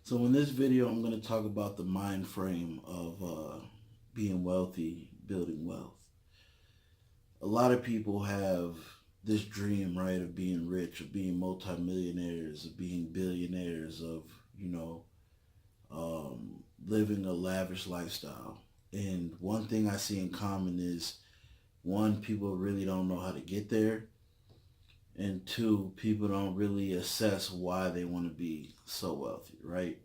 So in this video, I'm going to talk about the mind frame of being wealthy, building wealth. A lot of people have this dream, right, of being rich, of being multimillionaires, of being billionaires, of, you know, living a lavish lifestyle. And one thing I see in common is, one, people really don't know how to get there. And two, people don't really assess why they want to be so wealthy, right?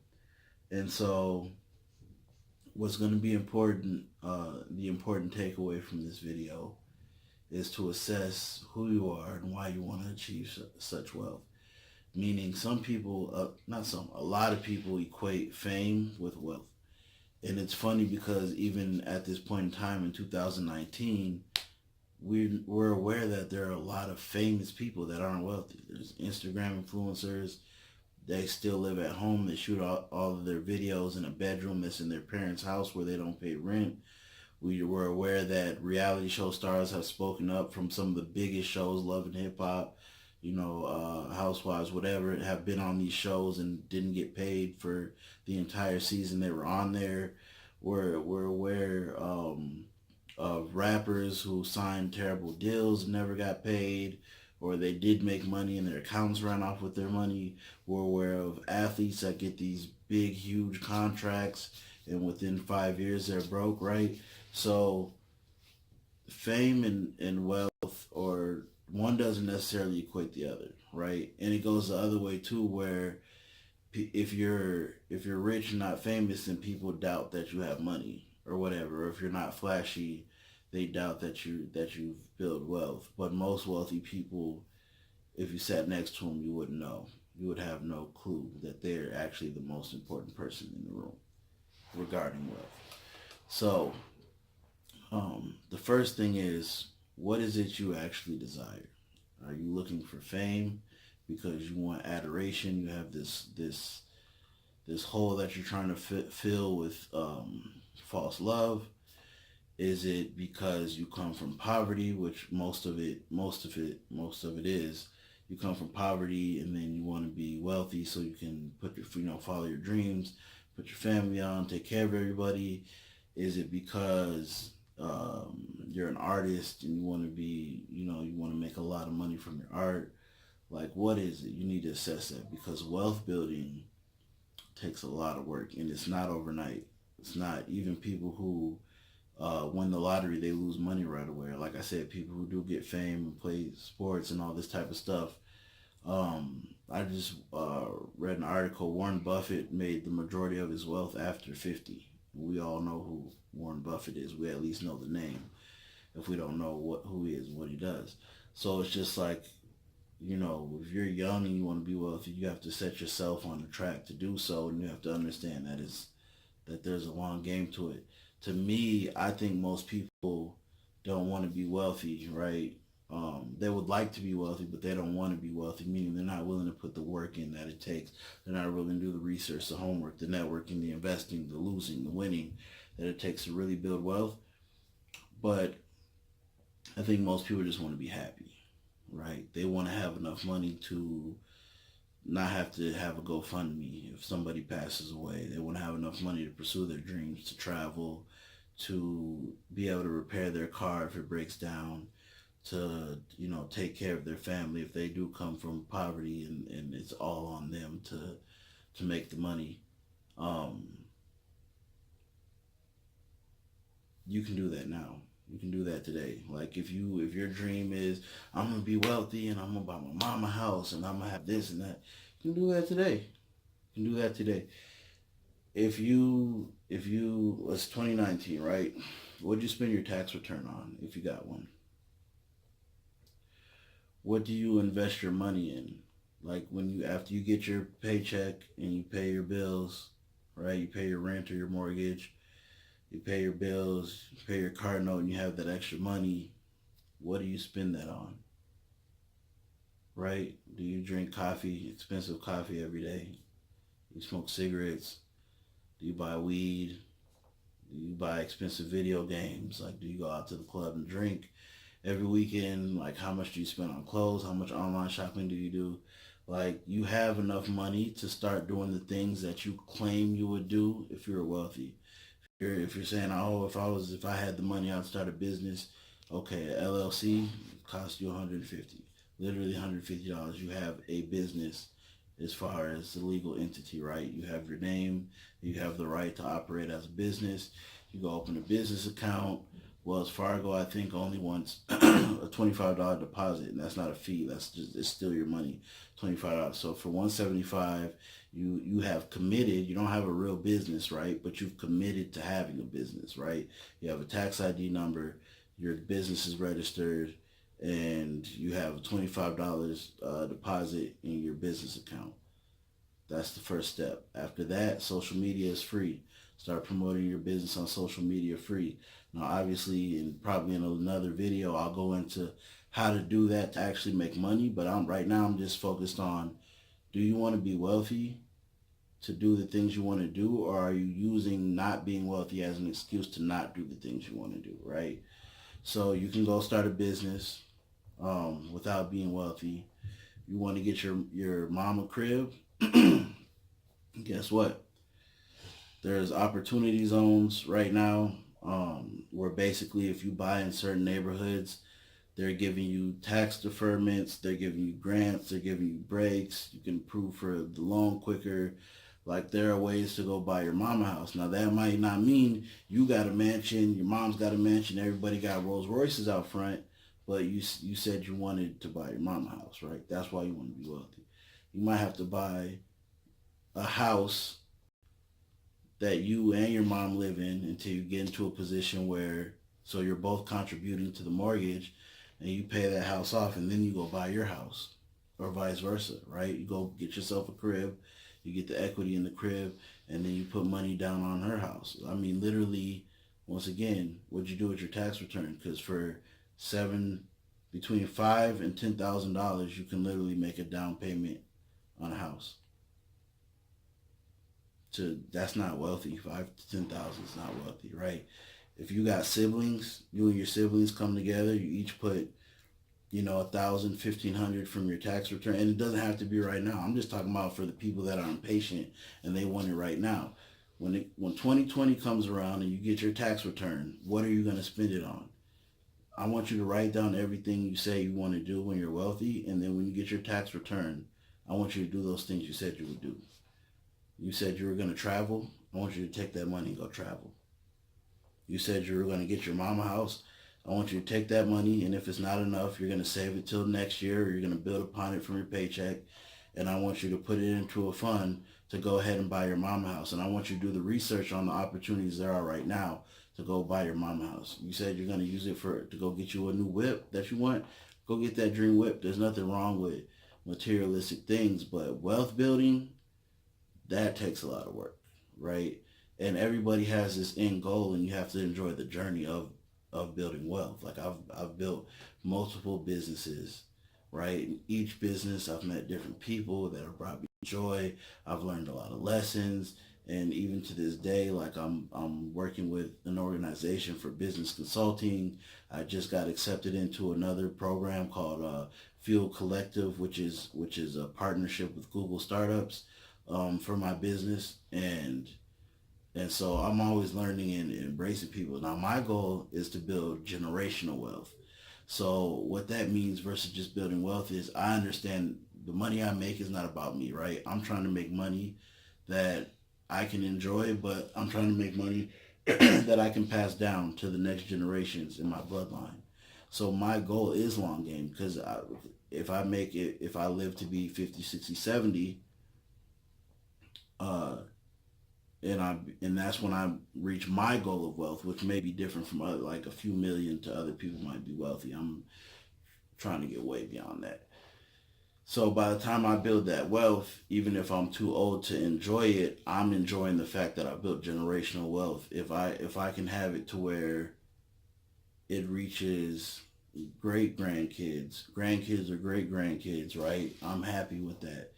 And so what's going to be important, the important takeaway from this video is to assess who you are and why you want to achieve such wealth. Meaning some people, not some, a lot of people equate fame with wealth. And it's funny because even at this point in time in 2019, we're aware that there are a lot of famous people that aren't wealthy. There's Instagram influencers. They still live at home. They shoot all of their videos in a bedroom that's in their parents' house where they don't pay rent. We were aware that reality show stars have spoken up from some of the biggest shows, Love and Hip Hop, Housewives, whatever, have been on these shows and didn't get paid for the entire season they were on there. We're aware of rappers who signed terrible deals and never got paid, or they did make money and their accounts ran off with their money. We're aware of athletes that get these big, huge contracts and within 5 years they're broke, right? So fame and wealth, or one doesn't necessarily equate the other, right? And it goes the other way too, where if you're rich and not famous, then people doubt that you have money or whatever. Or if you're not flashy, they doubt that you've built wealth. But most wealthy people, if you sat next to them, you wouldn't know. You would have no clue that they're actually the most important person in the room regarding wealth. So the first thing is, what is it you actually desire? Are you looking for fame because you want adoration? You have this hole that you're trying to fill with false love. Is it because you come from poverty, which most of it is? You come from poverty and then you want to be wealthy so you can follow your dreams, put your family on, take care of everybody. Is it because you're an artist and you want to be, you want to make a lot of money from your art? Like, what is it? You need to assess that, because wealth building takes a lot of work and it's not overnight. It's not. Even people who win the lottery, they lose money right away. Like I said, people who do get fame and play sports and all this type of stuff. I just read an article. Warren Buffett made the majority of his wealth after 50. We all know who Warren Buffett is. We at least know the name. If we don't know who he is and what he does. So it's just like, if you're young and you want to be wealthy, you have to set yourself on the track to do so, and you have to understand that there's a long game to it. To me, I think most people don't want to be wealthy, right? They would like to be wealthy, but they don't want to be wealthy, meaning they're not willing to put the work in that it takes. They're not willing to do the research, the homework, the networking, the investing, the losing, the winning that it takes to really build wealth. But I think most people just want to be happy, right? They want to have enough money to not have to have a GoFundMe if somebody passes away. They want to have enough money to pursue their dreams, to travel, to be able to repair their car if it breaks down, to, take care of their family if they do come from poverty and it's all on them to make the money. You can do that now. You can do that today. Like if your dream is, I'm gonna be wealthy and I'm gonna buy my mama a house and I'm gonna have this and that, you can do that today. You can do that today. If you it's 2019, right? What'd you spend your tax return on if you got one? What do you invest your money in? Like after you get your paycheck and you pay your bills, right? You pay your rent or your mortgage, you pay your bills, you pay your car note, and you have that extra money. What do you spend that on? Right? Do you drink coffee, expensive coffee every day? Do you smoke cigarettes? Do you buy weed? Do you buy expensive video games? Like, do you go out to the club and drink every weekend? Like, how much do you spend on clothes? How much online shopping do you do? Like, you have enough money to start doing the things that you claim you would do if you're wealthy. If you're saying, oh, if I had the money, I'd start a business. Okay, a LLC costs you 150, literally $150. You have a business as far as the legal entity, right? You have your name, you have the right to operate as a business. You go open a business account. Wells Fargo, I think, only wants a $25 deposit, and that's not a fee. That's just, it's still your money, $25. So for $175, you have committed. You don't have a real business, right? But you've committed to having a business, right? You have a tax ID number, your business is registered, and you have a $25 deposit in your business account. That's the first step. After that, social media is free. Start promoting your business on social media free. Now, obviously, and probably in another video, I'll go into how to do that to actually make money. But right now, I'm just focused on, do you want to be wealthy to do the things you want to do, or are you using not being wealthy as an excuse to not do the things you want to do, right? So you can go start a business without being wealthy. You want to get your mom a crib. Guess what? There's opportunity zones right now where basically if you buy in certain neighborhoods, they're giving you tax deferments, they're giving you grants, they're giving you breaks. You can approve for the loan quicker. Like, there are ways to go buy your mama house. Now, that might not mean you got a mansion, your mom's got a mansion, everybody got Rolls Royces out front, but you said you wanted to buy your mama house, right? That's why you want to be wealthy. You might have to buy a house that you and your mom live in until you get into a position where, so you're both contributing to the mortgage, and you pay that house off, and then you go buy your house, or vice versa, right? You go get yourself a crib, you get the equity in the crib, and then you put money down on her house. I mean, literally, once again, what'd you do with your tax return? Because for between $5,000 and $10,000, you can literally make a down payment on a house. That's not wealthy. 5 to 10,000 is not wealthy, right? If you got siblings, you and your siblings come together, you each put, $1,000, $1,500 from your tax return, and it doesn't have to be right now. I'm just talking about for the people that are impatient and they want it right now. When 2020 comes around and you get your tax return, what are you going to spend it on? I want you to write down everything you say you want to do when you're wealthy, and then when you get your tax return, I want you to do those things you said you would do. You said you were going to travel. I want you to take that money and go travel. You said you were going to get your mama house. I want you to take that money, and if it's not enough, you're going to save it till next year, or you're going to build upon it from your paycheck, and I want you to put it into a fund to go ahead and buy your mama house. And I want you to do the research on the opportunities there are right now to go buy your mama house. You said you're going to use it to go get you a new whip that you want. Go get that dream whip. There's nothing wrong with materialistic things, but wealth building, that takes a lot of work, right? And everybody has this end goal, and you have to enjoy the journey of building wealth. Like, I've built multiple businesses, right? In each business, I've met different people that have brought me joy. I've learned a lot of lessons, and even to this day, like, I'm working with an organization for business consulting. I just got accepted into another program called Field Collective, which is a partnership with Google startups for my business, and so I'm always learning and embracing people. Now, my goal is to build generational wealth. So what that means versus just building wealth is, I understand the money I make is not about me, right? I'm trying to make money that I can enjoy, but I'm trying to make money that I can pass down to the next generations in my bloodline. So my goal is long game, because if I live to be 50, 60, 70, and that's when I reach my goal of wealth, which may be different from like a few million to other people might be wealthy. I'm trying to get way beyond that. So by the time I build that wealth, even if I'm too old to enjoy it, I'm enjoying the fact that I built generational wealth. If I can have it to where it reaches great grandkids or great grandkids, right? I'm happy with that.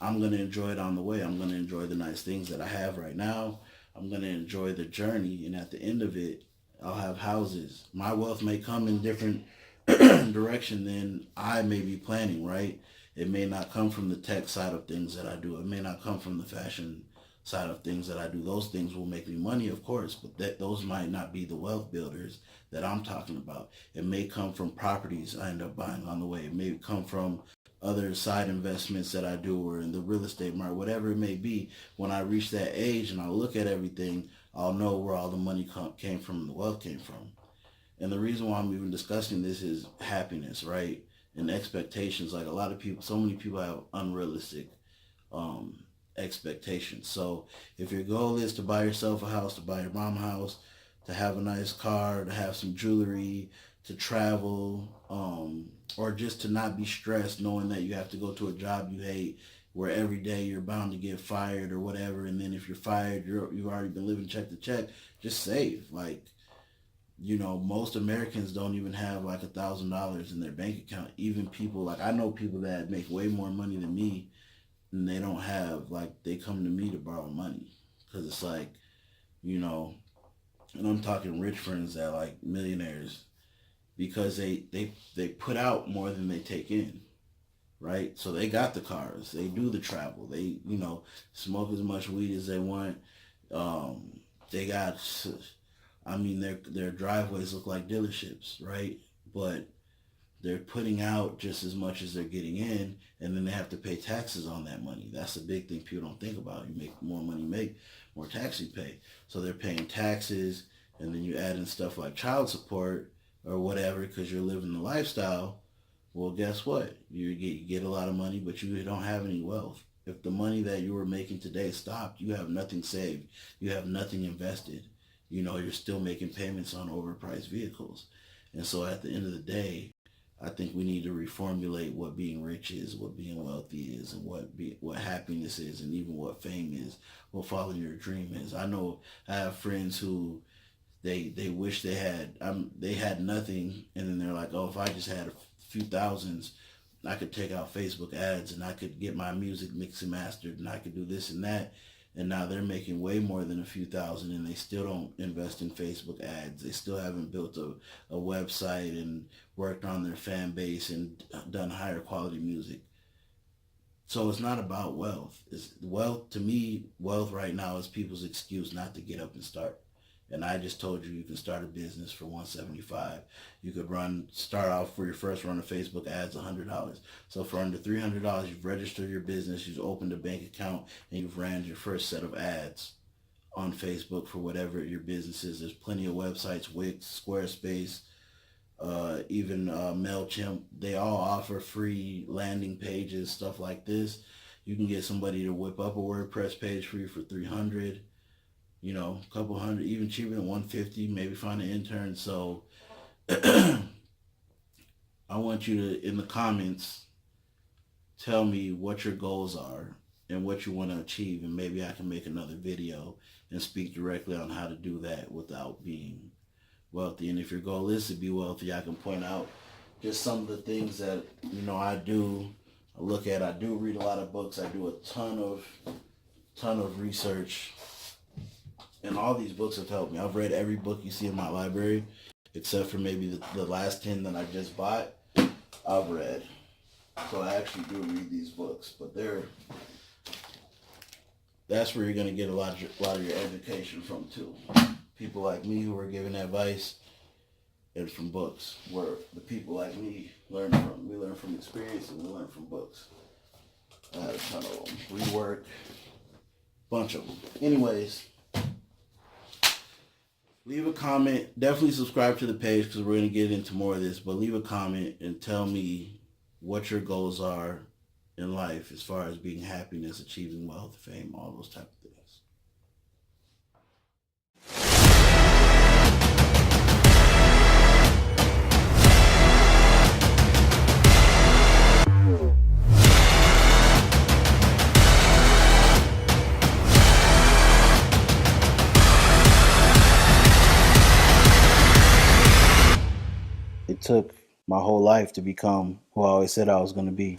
I'm going to enjoy it on the way. I'm going to enjoy the nice things that I have right now. I'm going to enjoy the journey. And at the end of it, I'll have houses. My wealth may come in different direction than I may be planning, right? It may not come from the tech side of things that I do. It may not come from the fashion side of things that I do. Those things will make me money, of course, but those might not be the wealth builders that I'm talking about. It may come from properties I end up buying on the way. It may come from other side investments that I do, or in the real estate market, whatever it may be. When I reach that age and I look at everything, I'll know where all the money came from and the wealth came from. And the reason why I'm even discussing this is happiness, right? And expectations. Like, a lot of people, so many people have unrealistic expectations. So if your goal is to buy yourself a house, to buy your mom a house, to have a nice car, to have some jewelry, to travel, or just to not be stressed knowing that you have to go to a job you hate, where every day you're bound to get fired or whatever, and then if you're fired, you've already been living check to check, just save. Like, you know, most Americans don't even have like $1,000 in their bank account. Even people, like, I know people that make way more money than me, and they don't have, like, they come to me to borrow money. Because it's like, you know, and I'm talking rich friends that, like, millionaires, because they put out more than they take in, right? So they got the cars, they do the travel, they, you know, smoke as much weed as they want. They got, I mean, their driveways look like dealerships, right? But they're putting out just as much as they're getting in, and then they have to pay taxes on that money. That's the big thing people don't think about. You make more money, make more tax you pay. So they're paying taxes, and then you add in stuff like child support or whatever because you're living the lifestyle. Well, guess what? You get a lot of money, but you don't have any wealth. If the money that you were making today stopped, you have nothing saved. You have nothing invested. You know, you're still making payments on overpriced vehicles. And so at the end of the day, I think we need to reformulate what being rich is, what being wealthy is, and what happiness is, and even what fame is, what following your dream is. I know I have friends who they wish they had nothing, and then they're like, oh, if I just had a few thousands, I could take out Facebook ads, and I could get my music mixed and mastered, and I could do this and that. And now they're making way more than a few thousand, and they still don't invest in Facebook ads. They still haven't built a website and worked on their fan base and done higher quality music. So it's not about wealth. To me, wealth right now is people's excuse not to get up and start. And I just told you can start a business for $175. You could start off for your first run of Facebook ads $100. So for under $300, you've registered your business, you've opened a bank account, and you've ran your first set of ads on Facebook for whatever your business is. There's plenty of websites, Wix, Squarespace, even MailChimp. They all offer free landing pages, stuff like this. You can get somebody to whip up a WordPress page for you for $300. You know, a couple hundred, even cheaper than $150, maybe find an intern. So I want you to, in the comments, tell me what your goals are and what you want to achieve, and maybe I can make another video and speak directly on how to do that without being wealthy. And if your goal is to be wealthy, I can point out just some of the things that, you know, I do. I do read a lot of books. I do a ton of research. And all these books have helped me. I've read every book you see in my library, except for maybe the last 10 that I just bought, I've read. So I actually do read these books, but that's where you're going to get a lot of your education from too. People like me who are giving advice, and from books, where the people like me learn from. We learn from experience, and we learn from books. I have a ton of them. Rework, bunch of them. Anyways, leave a comment. Definitely subscribe to the page because we're going to get into more of this. But leave a comment and tell me what your goals are in life as far as being happiness, achieving wealth, fame, all those type of things. It took my whole life to become who I always said I was going to be.